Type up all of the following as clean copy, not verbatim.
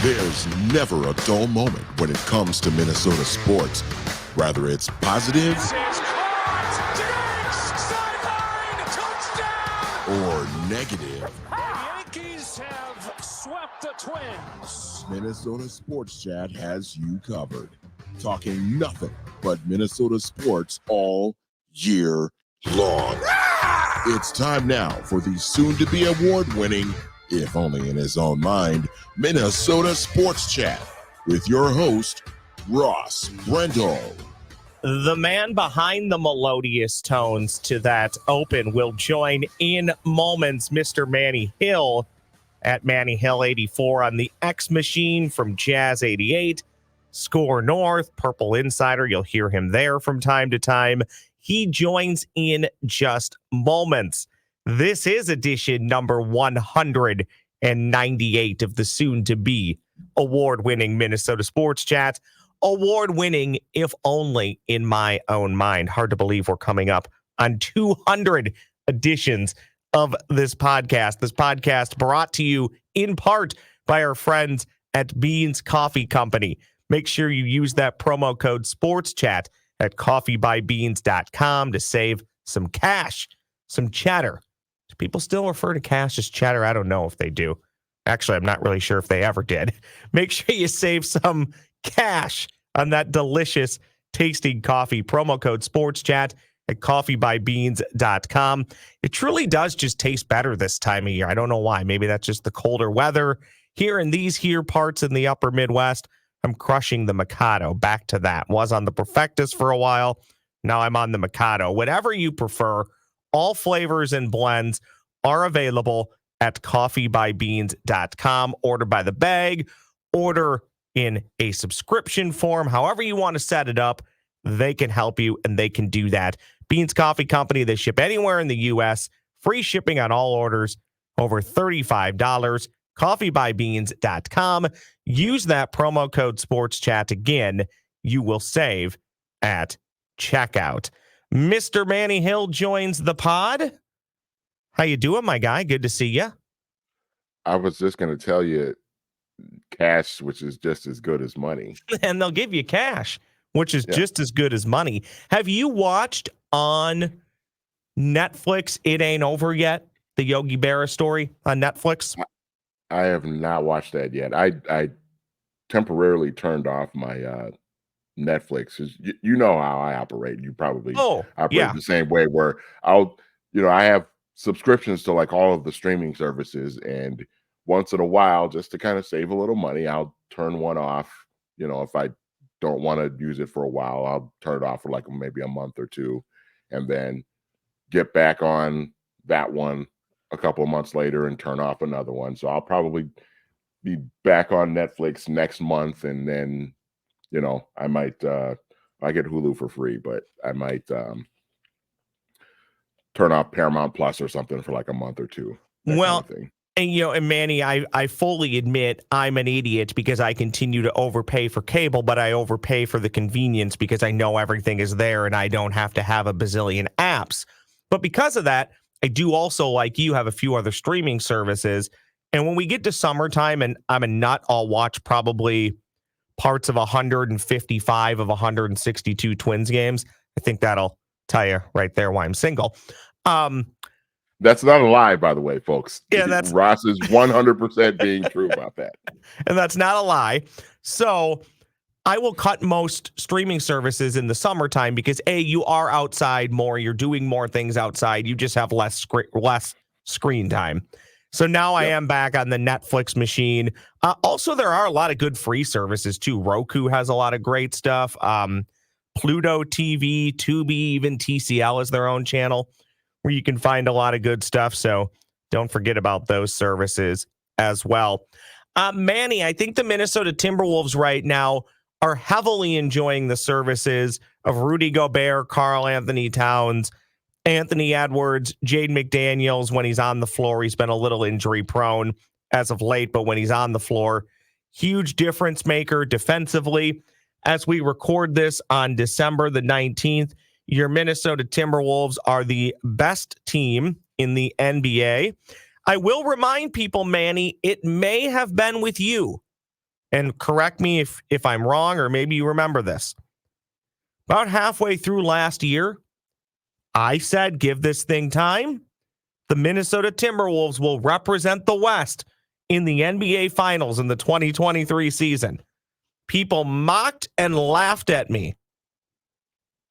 There's never a dull moment when it comes to Minnesota sports. Whether it's positive or negative. The Yankees have swept the Twins. Minnesota Sports Chat has you covered. Talking nothing but Minnesota sports all year long. It's time now for the soon-to-be award-winning, if only in his own mind, Minnesota Sports Chat with your host, Ross Brendel. The man behind the melodious tones to that open will join in moments, Mr. Manny Hill at Manny Hill 84 on the X Machine from Jazz 88. Score North, Purple Insider. You'll hear him there from time to time. He joins in just moments. This is edition number 198 of the soon-to-be award-winning Minnesota Sports Chat. Award-winning, if only in my own mind. Hard to believe we're coming up on 200 editions of this podcast. This podcast brought to you in part by our friends at Beans Coffee Company. Make sure you use that promo code SPORTSCHAT at coffeebybeans.com to save some cash, some cheddar. Do people still refer to cash as cheddar? I don't know if they do. Actually, I'm not really sure if they ever did. Make sure you save some cash on that delicious tasting coffee. Promo code SPORTSCHAT at coffeebybeans.com. It truly does just taste better this time of year. I don't know why. Maybe that's just the colder weather. Here in these here parts in the upper Midwest, I'm crushing the Mikado. Back to that. Was on the Perfectus for a while. Now I'm on the Mikado. Whatever you prefer, all flavors and blends are available at coffeebybeans.com. Order by the bag, order in a subscription form. However you want to set it up, they can help you, and they can do that. Beans Coffee Company, they ship anywhere in the U.S. Free shipping on all orders over $35. Coffeebybeans.com. Use that promo code SPORTSCHAT. Again, you will save at checkout. Mr. Manny Hill joins the pod. How you doing, my guy? Good to see you. I was just going to tell you cash, which is just as good as money. And they'll give you cash, which is just as good as money. Have you watched on Netflix It Ain't Over Yet? The Yogi Berra story on Netflix? I have not watched that yet. I temporarily turned off my Netflix. You know how I operate. You probably operate the same way, where I have subscriptions to like all of the streaming services, and once in a while, just to kind of save a little money, I'll turn one off. If I don't want to use it for a while, I'll turn it off for like maybe a month or two, and then get back on that one a couple of months later and turn off another one. So I'll probably be back on Netflix next month, and then I might I get Hulu for free, but I might turn off Paramount Plus or something for like a month or two. Well, and Manny, I fully admit I'm an idiot because I continue to overpay for cable, but I overpay for the convenience because I know everything is there and I don't have to have a bazillion apps. But because of that, I do also, like you, have a few other streaming services. And when we get to summertime and I'm a nut, I'll watch probably parts of 155 of 162 Twins games. I think that'll tell you right there why I'm single. That's not a lie, by the way, folks. Yeah, that's Ross is 100% being true about that. And that's not a lie. So I will cut most streaming services in the summertime because you are outside more. You're doing more things outside. You just have less screen time. So now I am back on the Netflix machine. Also, there are a lot of good free services too. Roku has a lot of great stuff. Pluto TV, Tubi, even TCL is their own channel where you can find a lot of good stuff. So don't forget about those services as well. Manny, I think the Minnesota Timberwolves right now are heavily enjoying the services of Rudy Gobert, Karl-Anthony Towns, Anthony Edwards, Jaden McDaniels. When he's on the floor, he's been a little injury prone as of late, but when he's on the floor, huge difference maker defensively. As we record this on December the 19th, your Minnesota Timberwolves are the best team in the NBA. I will remind people, Manny, it may have been with you And correct me if I'm wrong, or maybe you remember this. About halfway through last year, I said, give this thing time. The Minnesota Timberwolves will represent the West in the NBA Finals in the 2023 season. People mocked and laughed at me.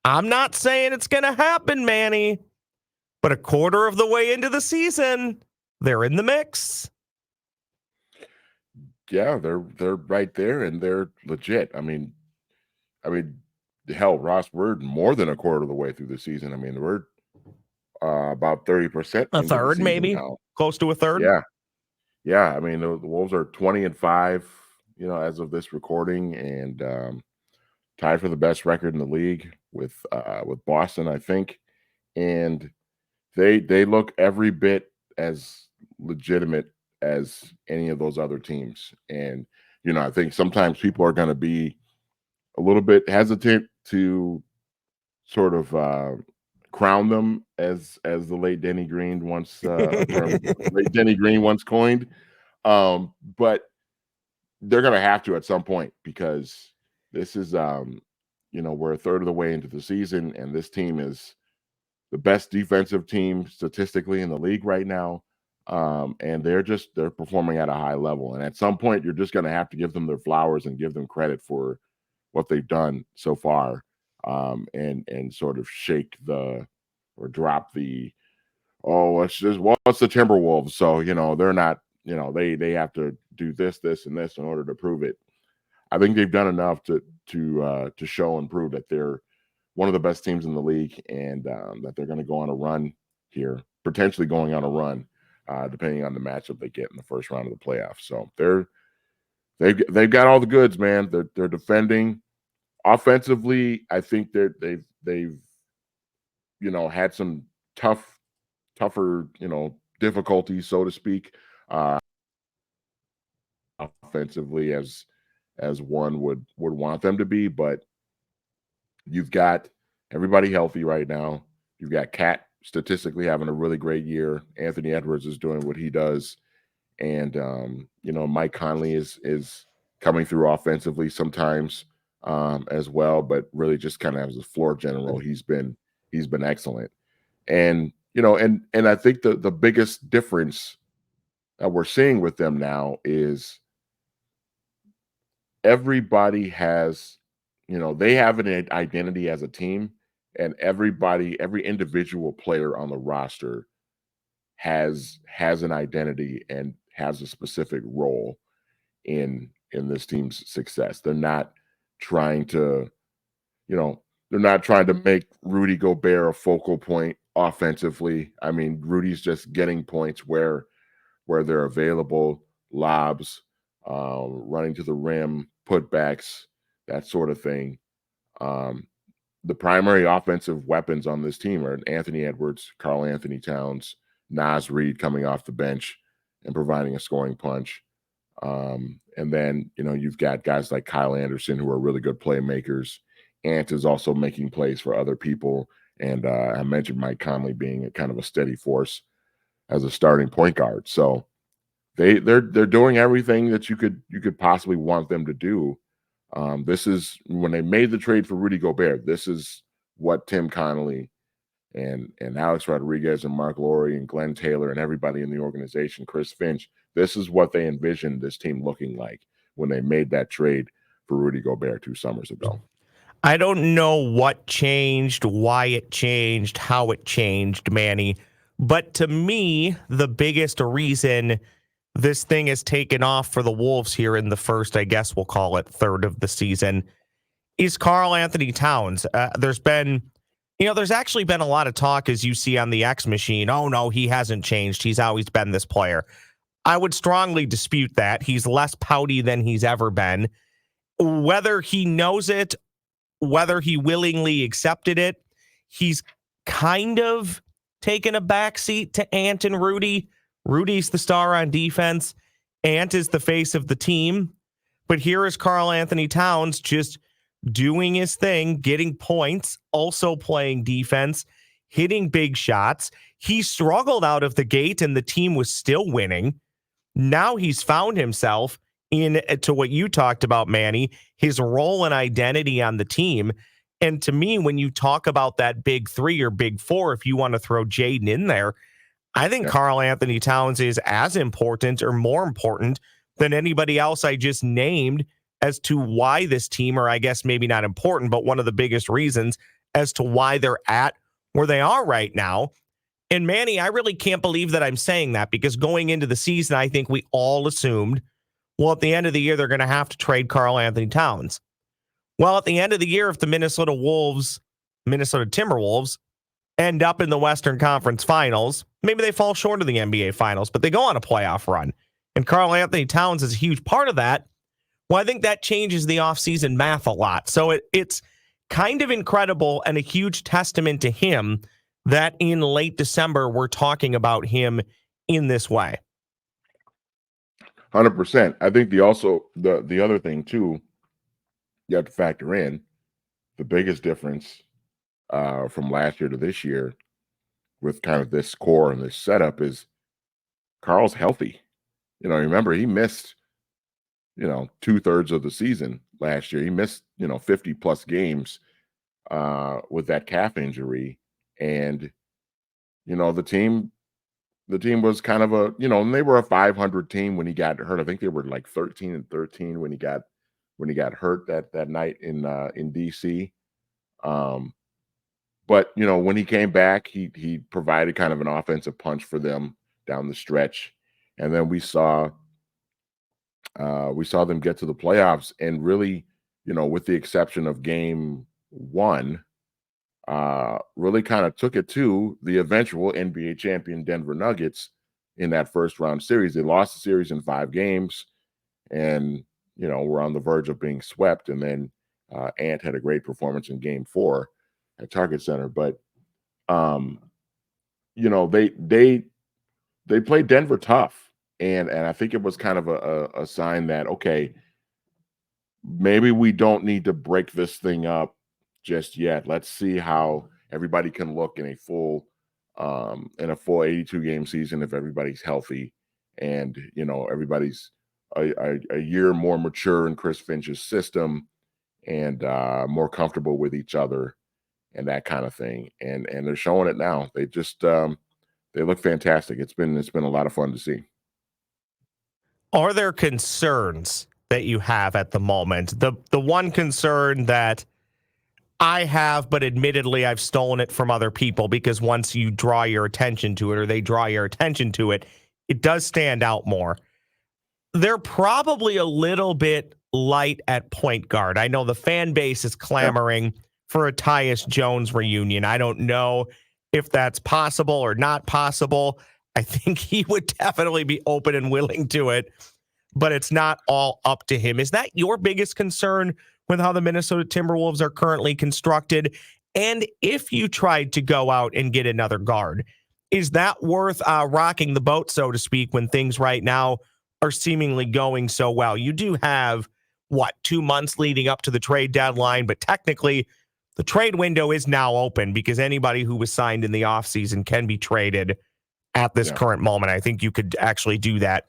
I'm not saying it's going to happen, Manny, but a quarter of the way into the season, they're in the mix. Yeah, they're right there, and they're legit. I mean, hell, Ross, we're more than a quarter of the way through the season. I mean, we're about 30%. A third, maybe now. Close to a third. Yeah. I mean, the Wolves are 20-5, as of this recording, and tied for the best record in the league with Boston, I think. And they look every bit as legitimate as any of those other teams. And I think sometimes people are going to be a little bit hesitant to sort of crown them as the late Denny Green once late Denny Green once coined. But they're going to have to at some point, because this is we're a third of the way into the season, and this team is the best defensive team statistically in the league right now. And they're performing at a high level. And at some point, you're just going to have to give them their flowers and give them credit for what they've done so far, and sort of drop the, it's the Timberwolves. So, they're not, they have to do this, and this in order to prove it. I think they've done enough to show and prove that they're one of the best teams in the league, and that they're going to go on a run here, potentially going on a run, depending on the matchup they get in the first round of the playoffs. So they've got all the goods, man. They're defending offensively. I think they've had some tougher difficulties, so to speak, offensively as one would want them to be. But you've got everybody healthy right now. You've got Cat statistically having a really great year. Anthony Edwards is doing what he does. And, Mike Conley is coming through offensively sometimes as well, but really just kind of as a floor general, he's been excellent. And, and I think the biggest difference that we're seeing with them now is everybody has, they have an identity as a team, and every individual player on the roster has an identity and has a specific role in this team's success. They're not trying to, make Rudy Gobert a focal point offensively. I mean, Rudy's just getting points where they're available, lobs, running to the rim, putbacks, that sort of thing. The primary offensive weapons on this team are Anthony Edwards, Karl-Anthony Towns, Naz Reid coming off the bench and providing a scoring punch. And then, you've got guys like Kyle Anderson, who are really good playmakers. Ant is also making plays for other people. And I mentioned Mike Conley being a kind of a steady force as a starting point guard. So they're doing everything that you could possibly want them to do. This is when they made the trade for Rudy Gobert. This is what Tim Connolly and Alex Rodriguez and Mark Lowry and Glenn Taylor and everybody in the organization, Chris Finch, this is what they envisioned this team looking like when they made that trade for Rudy Gobert 2 summers ago. I don't know what changed, why it changed, how it changed, Manny. But to me, the biggest reason this thing has taken off for the Wolves here in the first, I guess we'll call it third of the season, is Karl-Anthony Towns. There's actually been a lot of talk, as you see on the X machine. Oh, no, he hasn't changed. He's always been this player. I would strongly dispute that. He's less pouty than he's ever been. Whether he knows it, whether he willingly accepted it, he's kind of taken a backseat to Ant and Rudy. Rudy's the star on defense. Ant is the face of the team. But here is Karl-Anthony Towns just doing his thing, getting points, also playing defense, hitting big shots. He struggled out of the gate and the team was still winning. Now he's found himself to what you talked about, Manny, his role and identity on the team. And to me, when you talk about that big three or big four, if you want to throw Jaden in there, I think Karl-Anthony Towns is as important or more important than anybody else I just named as to why this team, or I guess maybe not important, but one of the biggest reasons as to why they're at where they are right now. And Manny, I really can't believe that I'm saying that, because going into the season, I think we all assumed, well, at the end of the year, they're going to have to trade Karl-Anthony Towns. Well, at the end of the year, if the Minnesota Timberwolves end up in the Western Conference Finals, maybe they fall short of the NBA Finals, but they go on a playoff run, and Karl-Anthony Towns is a huge part of that. Well, I think that changes the offseason math a lot. So it's kind of incredible and a huge testament to him that in late December, we're talking about him in this way. 100%. I think the other thing too, you have to factor in the biggest difference from last year to this year with kind of this core and this setup is Karl's healthy. Remember, he missed 2/3 of the season last year. He missed 50 plus games with that calf injury, and the team was kind of and they were a 500 team when he got hurt. I think they were like 13-13 when he got hurt that night in DC. But when he came back, he provided kind of an offensive punch for them down the stretch, and then we saw them get to the playoffs, and really, with the exception of game 1, really kind of took it to the eventual NBA champion Denver Nuggets in that first round series. They lost the series in 5 games, and were on the verge of being swept. And then Ant had a great performance in game 4 at Target Center. But they played Denver tough, and I think it was kind of a sign that, okay, maybe we don't need to break this thing up just yet. Let's see how everybody can look in a full 82 game season if everybody's healthy, and everybody's a year more mature in Chris Finch's system, and more comfortable with each other and that kind of thing. And they're showing it now. They just they look fantastic. It's been a lot of fun to see. Are there concerns that you have at the moment? The one concern that I have, but admittedly I've stolen it from other people, because once you draw your attention to it, or they draw your attention to it, it does stand out more. They're probably a little bit light at point guard. I know the fan base is clamoring for a Tyus Jones reunion. I don't know if that's possible or not possible. I think he would definitely be open and willing to it, but it's not all up to him. Is that your biggest concern with how the Minnesota Timberwolves are currently constructed? And if you tried to go out and get another guard, is that worth rocking the boat, so to speak, when things right now are seemingly going so well? You do have, 2 months leading up to the trade deadline, but technically the trade window is now open, because anybody who was signed in the offseason can be traded at this current moment. I think you could actually do that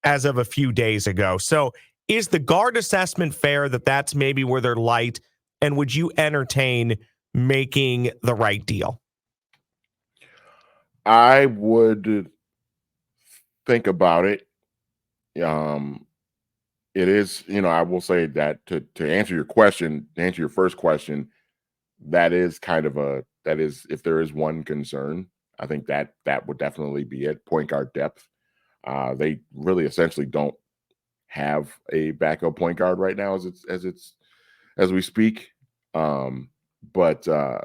as of a few days ago. So is the guard assessment fair that that's maybe where they're light? And would you entertain making the right deal? I would think about it. It is, I will say that to answer your question, to answer your first question, that is if there is one concern, I think that would definitely be it. Point guard depth. They really essentially don't have a backup point guard right now as we speak. But I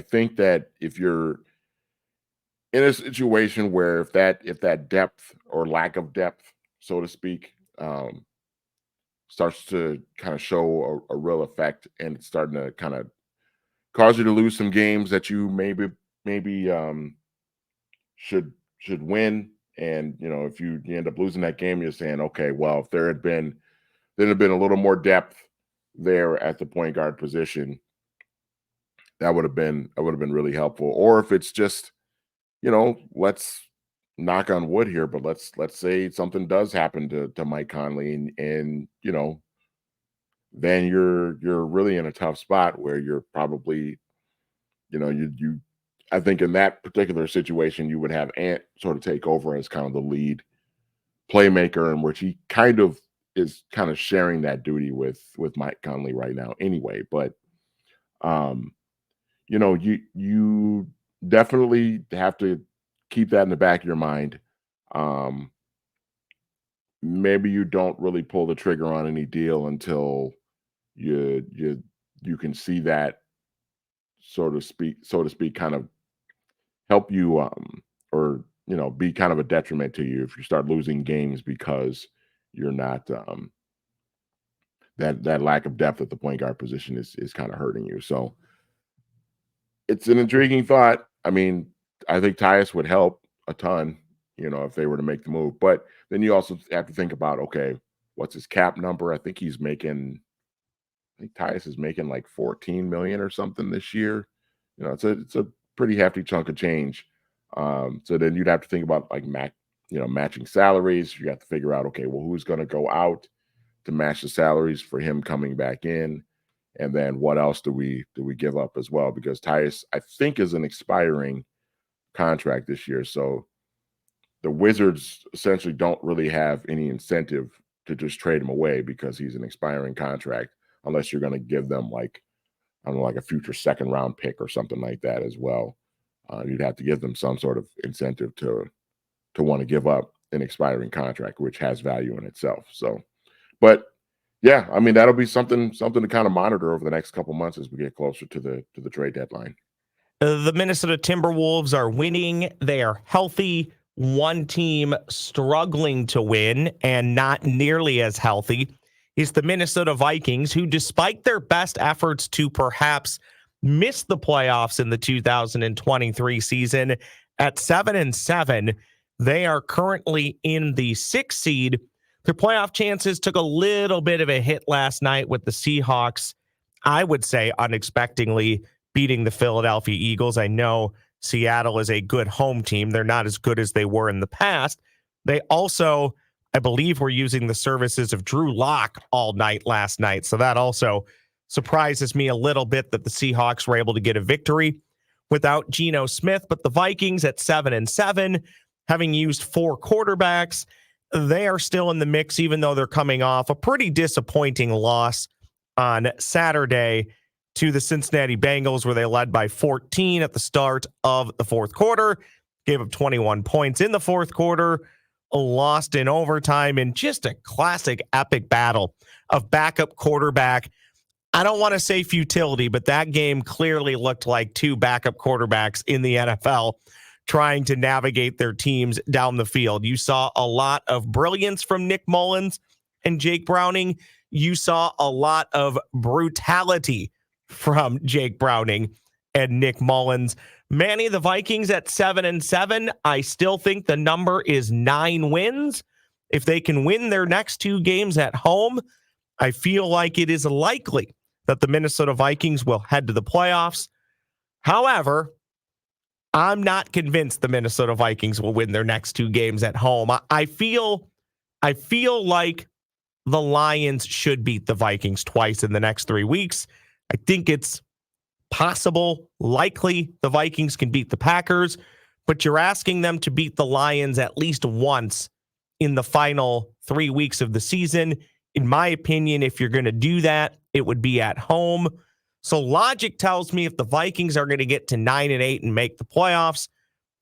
think that if you're in a situation where if that depth or lack of depth, so to speak, starts to kind of show a real effect, and it's starting to kind of cause you to lose some games that you maybe should win. And if you end up losing that game, you're saying, okay, well, if there had been a little more depth there at the point guard position, that would have been really helpful. Or if it's just, let's knock on wood here, but let's say something does happen to Mike Conley, and then you're really in a tough spot where you're probably, you I think in that particular situation you would have Ant sort of take over as kind of the lead playmaker, in which he kind of is kind of sharing that duty with Mike Conley right now anyway. But you definitely have to keep that in the back of your mind. Maybe you don't really pull the trigger on any deal until you can see that, so to speak, kind of help you, or be kind of a detriment to you if you start losing games because you're not, that lack of depth at the point guard position is kind of hurting you. So it's an intriguing thought. I mean, I think Tyus would help a ton, if they were to make the move. But then you also have to think about, okay, what's his cap number? I think Tyus is making like 14 million or something this year. It's a pretty hefty chunk of change. So then you'd have to think about like matching salaries. You have to figure out, okay, well, who's going to go out to match the salaries for him coming back in, and then what else do we give up as well? Because Tyus, I think, is an expiring contract this year, so the Wizards essentially don't really have any incentive to just trade him away because he's an expiring contract, unless you're going to give them like, I don't know, like a future second round pick or something like that as well. You'd have to give them some sort of incentive to want to give up an expiring contract, which has value in itself. So, but yeah, I mean, that'll be something to kind of monitor over the next couple months as we get closer to the trade deadline. The Minnesota Timberwolves are winning. They are healthy. One team struggling to win and not nearly as healthy is the Minnesota Vikings, who, despite their best efforts to perhaps miss the playoffs in the 2023 season, at 7-7, they are currently in the 6th seed. Their playoff chances took a little bit of a hit last night with the Seahawks, I would say unexpectedly beating the Philadelphia Eagles. I know Seattle is a good home team. They're not as good as they were in the past. They also, I believe, were using the services of Drew Lock all night last night. So that also surprises me a little bit that the Seahawks were able to get a victory without Geno Smith. But the Vikings at 7-7, having used 4 quarterbacks, they are still in the mix, even though they're coming off a pretty disappointing loss on Saturday to the Cincinnati Bengals, where they led by 14 at the start of the 4th quarter, gave up 21 points in the 4th quarter, lost in overtime, in just a classic epic battle of backup quarterback. I don't want to say futility, but that game clearly looked like 2 backup quarterbacks in the NFL trying to navigate their teams down the field. You saw a lot of brilliance from Nick Mullins and Jake Browning. You saw a lot of brutality from Jake Browning and Nick Mullins. Manny, the Vikings at 7-7, I still think the number is 9 wins. If they can win their next 2 games at home, I feel like it is likely that the Minnesota Vikings will head to the playoffs. However, I'm not convinced the Minnesota Vikings will win their next 2 games at home. I feel like the Lions should beat the Vikings twice in the next 3 weeks. I think it's possible, likely the Vikings can beat the Packers, but you're asking them to beat the Lions at least once in the final 3 weeks of the season. In my opinion, if you're going to do that, it would be at home. So logic tells me if the Vikings are going to get to 9-8 and make the playoffs,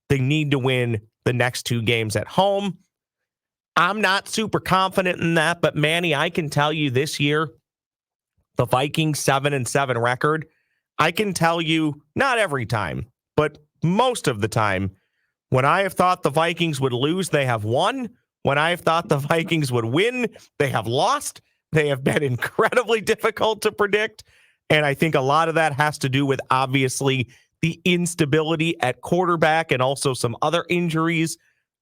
they need to win the next 2 games at home. I'm not super confident in that, but Manny, I can tell you this year, the Vikings 7-7 record, I can tell you not every time, but most of the time, when I have thought the Vikings would lose, they have won. When I have thought the Vikings would win, they have lost. They have been incredibly difficult to predict. And I think a lot of that has to do with, obviously, the instability at quarterback and also some other injuries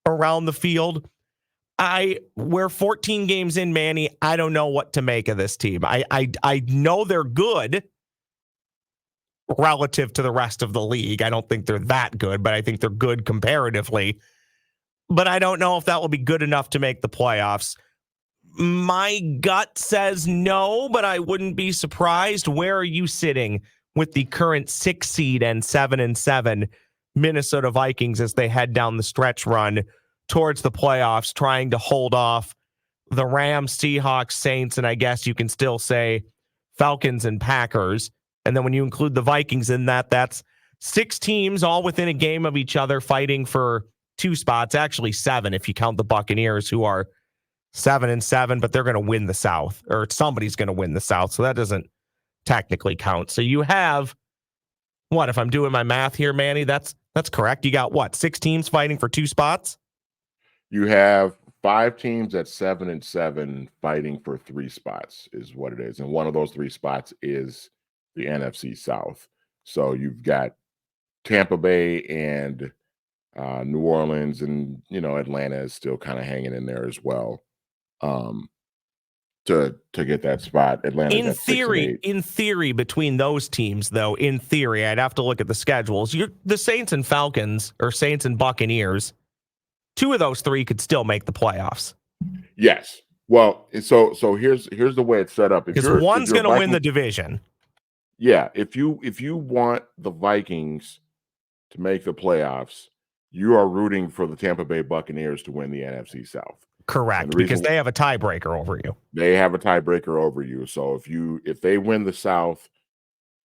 around the field. We're 14 games in, Manny. I don't know what to make of this team. I know they're good relative to the rest of the league. I don't think they're that good, but I think they're good comparatively. but I don't know if that will be good enough to make the playoffs. My gut says no, but I wouldn't be surprised. Where are you sitting with the current 6 seed and 7-7 Minnesota Vikings as they head down the stretch run towards the playoffs, trying to hold off the Rams, Seahawks, Saints, and I guess you can still say Falcons and Packers. And then when you include the Vikings in that, that's 6 teams all within a game of each other fighting for 2 spots, actually 7 if you count the Buccaneers, who are 7-7, but they're going to win the South, or somebody's going to win the South. So that doesn't technically count. So you have what, if I'm doing my math here, Manny, that's correct. You got what, 6 teams fighting for 2 spots? You have 5 teams at 7-7 fighting for 3 spots is what it is. And one of those 3 spots is the NFC South. So you've got Tampa Bay and New Orleans, and, Atlanta is still kind of hanging in there as well. To get that spot. Atlanta's at 6 and 8. In theory, between those teams, though, in theory, I'd have to look at the schedules. The Saints and Falcons, or Saints and Buccaneers, 2 of those 3 could still make the playoffs. Yes. Well, so here's the way it's set up. Because one's going to win the division. Yeah, if you want the Vikings to make the playoffs, you are rooting for the Tampa Bay Buccaneers to win the NFC South. Correct, because they have a tiebreaker over you. They have a tiebreaker over you. So if they win the South,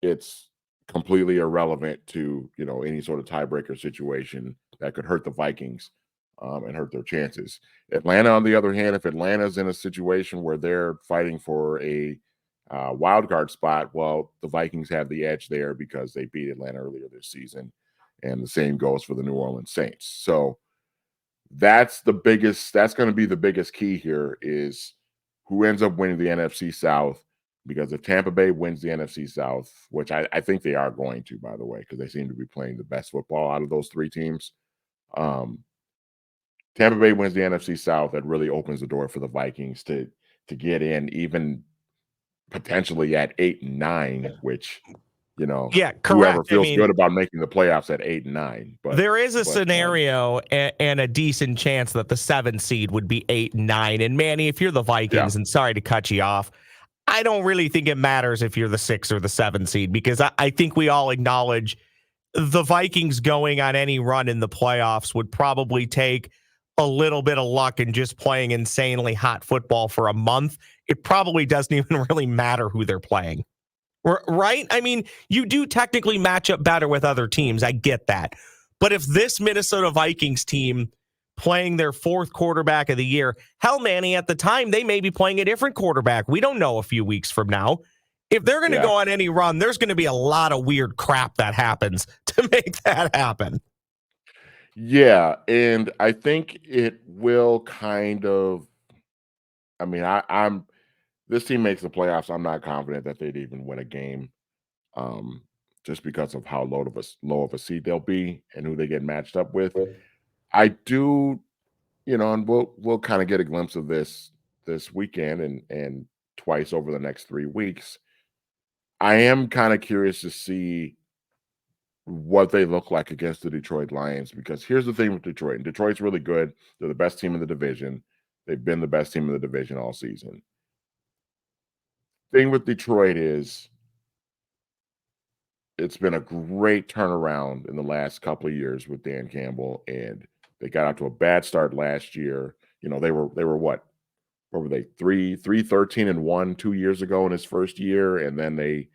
it's completely irrelevant to any sort of tiebreaker situation that could hurt the Vikings and hurt their chances. Atlanta, on the other hand, if Atlanta's in a situation where they're fighting for a wild card spot, well, the Vikings have the edge there because they beat Atlanta earlier this season, and the same goes for the New Orleans Saints. So that's going to be the biggest key here, is who ends up winning the NFC South. Because if Tampa Bay wins the NFC South, which I think they are going to, by the way, because they seem to be playing the best football out of those 3 teams. Tampa Bay wins the NFC South, that really opens the door for the Vikings to get in, even potentially at 8 and 9, which correct. Whoever feels good about making the playoffs at 8 and 9. But there is a scenario and a decent chance that the 7 seed would be 8 and 9. And Manny, if you're the Vikings, and sorry to cut you off, I don't really think it matters if you're the 6 or the 7 seed, because I think we all acknowledge the Vikings going on any run in the playoffs would probably take a little bit of luck and just playing insanely hot football for a month. It probably doesn't even really matter who they're playing. Right? I mean, you do technically match up better with other teams. I get that. But if this Minnesota Vikings team playing their 4th quarterback of the year, hell, Manny, at the time, they may be playing a different quarterback. We don't know a few weeks from now. If they're going to go on any run, there's going to be a lot of weird crap that happens to make that happen. Yeah, and I think it will kind of, I'm this team makes the playoffs. I'm not confident that they'd even win a game, just because of how low of a seed they'll be and who they get matched up with. I do, and we'll kind of get a glimpse of this weekend and twice over the next 3 weeks. I am kind of curious to see what they look like against the Detroit Lions, because here's the thing with Detroit. And Detroit's really good. They're the best team in the division. They've been the best team in the division all season. Thing with Detroit is it's been a great turnaround in the last couple of years with Dan Campbell, and they got out to a bad start last year. They were what were they 13-1 2 years ago in his first year, and then they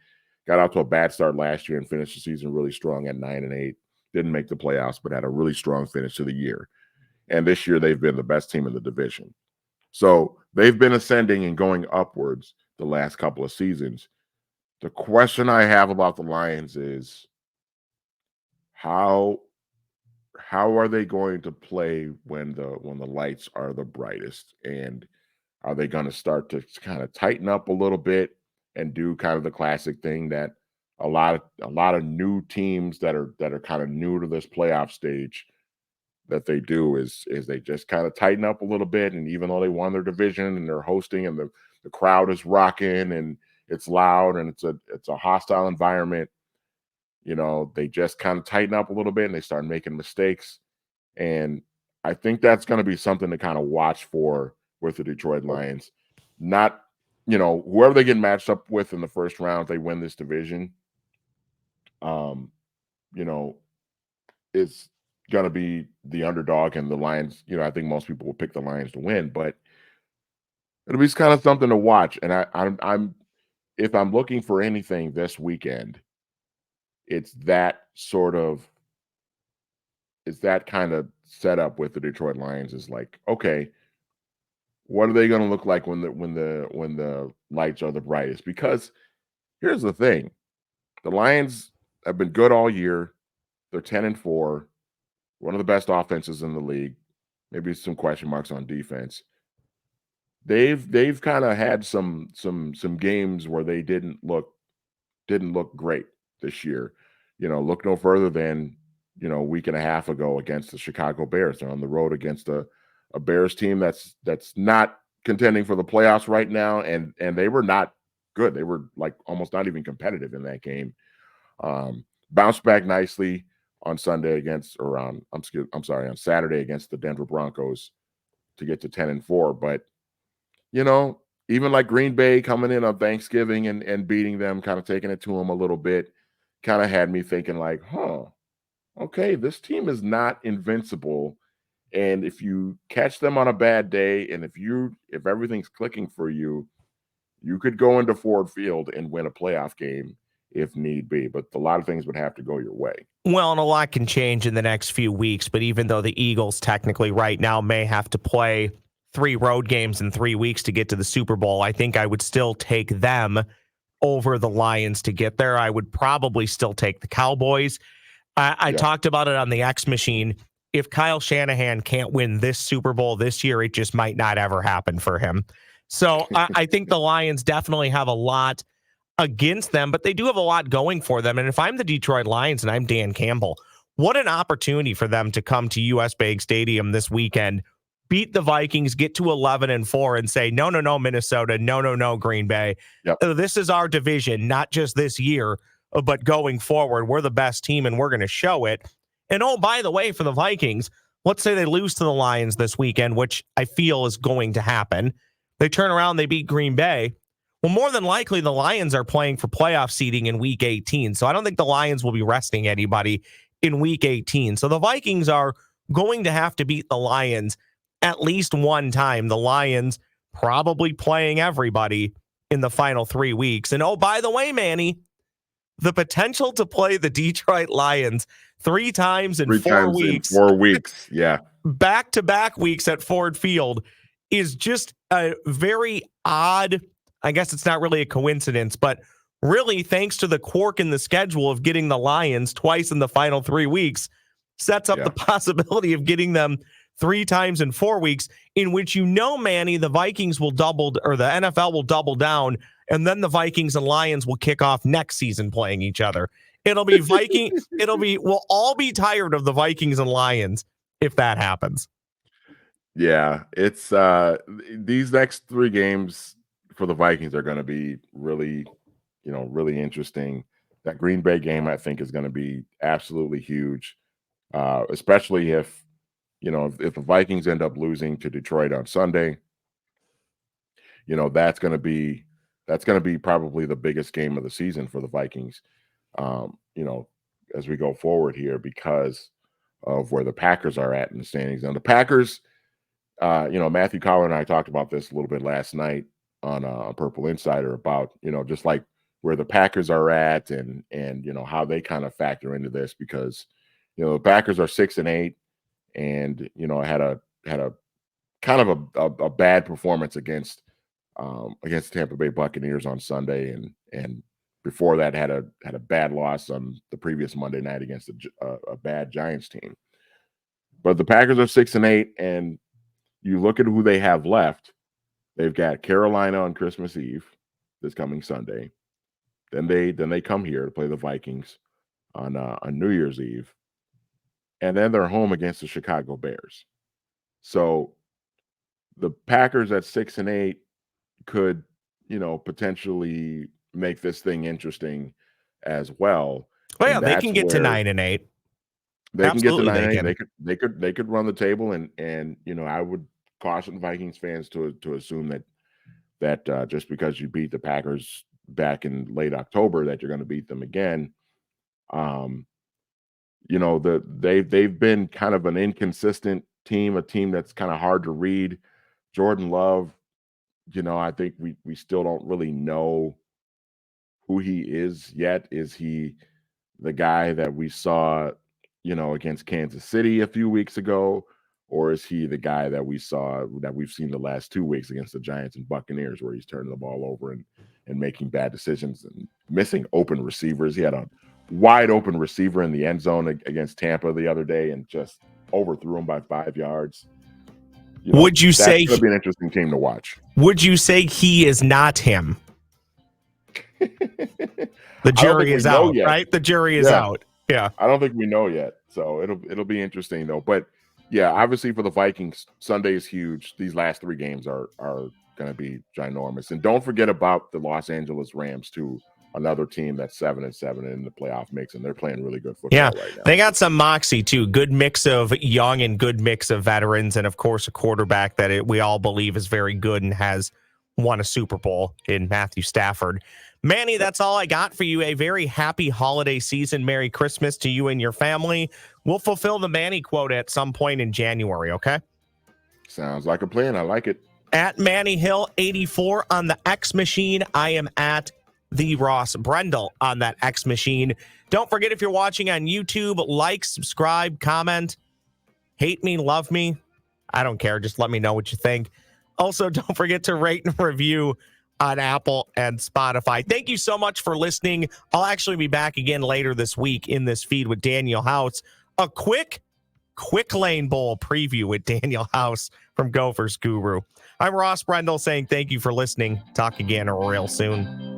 got out to a bad start last year and finished the season really strong at 9-8. Didn't make the playoffs, but had a really strong finish to the year. And this year they've been the best team in the division. So they've been ascending and going upwards the last couple of seasons. The question I have about the Lions is how are they going to play when the lights are the brightest? And are they going to start to kind of tighten up a little bit and do kind of the classic thing that a lot of new teams that are kind of new to this playoff stage that they do is they just kind of tighten up a little bit, and even though they won their division and they're hosting and the crowd is rocking and it's loud and it's a hostile environment, they just kind of tighten up a little bit and they start making mistakes. And I think that's going to be something to kind of watch for with the Detroit Lions. Not, whoever they get matched up with in the first round, they win this division. You know, it's going to be the underdog, and the Lions, I think most people will pick the Lions to win, but it'll be kind of something to watch. And I'm if I'm looking for anything this weekend, it's that kind of setup with the Detroit Lions is like, okay, what are they going to look like when the lights are the brightest? Because here's the thing. The Lions have been good all year. They're 10-4, one of the best offenses in the league. Maybe some question marks on defense. They've kind of had some games where they didn't look great this year. Look no further than a week and a half ago against the Chicago Bears. They're on the road against a Bears team that's not contending for the playoffs right now, and they were not good. They were like almost not even competitive in that game. Bounced back nicely on Saturday against the Denver Broncos to get to 10-4. But even like Green Bay coming in on Thanksgiving and beating them, kind of taking it to them a little bit, kind of had me thinking like, okay, this team is not invincible. And if you catch them on a bad day, and if everything's clicking for you, you could go into Ford Field and win a playoff game if need be. But a lot of things would have to go your way. Well, and a lot can change in the next few weeks. But even though the Eagles technically right now may have to play 3 road games in 3 weeks to get to the Super Bowl, I think I would still take them over the Lions to get there. I would probably still take the Cowboys. I talked about it on the X machine. If Kyle Shanahan can't win this Super Bowl this year, it just might not ever happen for him. So I think the Lions definitely have a lot against them, but they do have a lot going for them. And if I'm the Detroit Lions and I'm Dan Campbell, what an opportunity for them to come to US Bank Stadium this weekend, beat the Vikings, get to 11-4 and say, no, Minnesota, no, Green Bay. Yep. This is our division, not just this year, but going forward, we're the best team and we're going to show it. And oh, by the way, for the Vikings, let's say they lose to the Lions this weekend, which I feel is going to happen. They turn around, they beat Green Bay. Well, more than likely, the Lions are playing for playoff seeding in Week 18. So I don't think the Lions will be resting anybody in Week 18. So the Vikings are going to have to beat the Lions at least one time. The Lions probably playing everybody in the final 3 weeks. And oh, by the way, Manny, the potential to play the Detroit Lions 3 times in 4 weeks. In 4 weeks, yeah. Back-to-back weeks at Ford Field is just a very odd, I guess it's not really a coincidence, but really thanks to the quirk in the schedule of getting the Lions twice in the final 3 weeks, sets up the possibility of getting them 3 times in 4 weeks, in which Manny, the Vikings will double, or the NFL will double down, and then the Vikings and Lions will kick off next season playing each other. It'll be we'll all be tired of the Vikings and Lions if that happens. Yeah, it's these next 3 games for the Vikings are going to be really, really interesting. That Green Bay game, I think, is going to be absolutely huge, especially if the Vikings end up losing to Detroit on Sunday. That's going to be probably the biggest game of the season for the Vikings. As we go forward here, because of where the Packers are at in the standings. And the Packers, Matthew Collar and I talked about this a little bit last night on Purple Insider about, just like where the Packers are at and how they kind of factor into this, because, the Packers are 6-8 and, had a kind of a bad performance against Tampa Bay Buccaneers on Sunday. And before that had a bad loss on the previous Monday night against a bad Giants team. But the Packers are 6-8, and you look at who they have left. They've got Carolina on Christmas Eve this coming Sunday. Then they come here to play the Vikings on New Year's Eve. And then they're home against the Chicago Bears. So the Packers at 6-8 could, potentially make this thing interesting as well. Well, yeah, they can get to 9-8. They can get to 9-8. They could run the table, and I would caution Vikings fans to assume that just because you beat the Packers back in late October that you're going to beat them again. They've been kind of an inconsistent team, a team that's kind of hard to read. Jordan Love, I think we still don't really know who he is yet. Is he the guy that we saw, against Kansas City a few weeks ago, or is he the guy that we've seen the last 2 weeks against the Giants and Buccaneers, where he's turning the ball over and making bad decisions and missing open receivers? He had a wide open receiver in the end zone against Tampa the other day and just overthrew him by 5 yards. Would you say it's going to be an interesting team to watch? Would you say he is not him? The jury is out, right? The jury is out. Yeah. I don't think we know yet. So it'll be interesting though. But yeah, obviously for the Vikings, Sunday is huge. These last 3 games are going to be ginormous. And don't forget about the Los Angeles Rams too. Another team that's 7-7 in the playoff mix, and they're playing really good football right now. They got some moxie too. Good mix of young and good mix of veterans, and of course a quarterback that we all believe is very good and has won a Super Bowl in Matthew Stafford. Manny, that's all I got for you. A very happy holiday season. Merry Christmas to you and your family. We'll fulfill the Manny quote at some point in January, okay? Sounds like a plan. I like it. At Manny Hill 84 on the X machine. I am at the Ross Brendel on that X machine. Don't forget, if you're watching on YouTube, like, subscribe, comment, hate me, love me. I don't care. Just let me know what you think. Also, don't forget to rate and review on Apple and Spotify. Thank you so much for listening. I'll actually be back again later this week in this feed with Daniel House. A quick lane bowl preview with Daniel House from Gophers Guru. I'm Ross Brendel saying thank you for listening. Talk again real soon.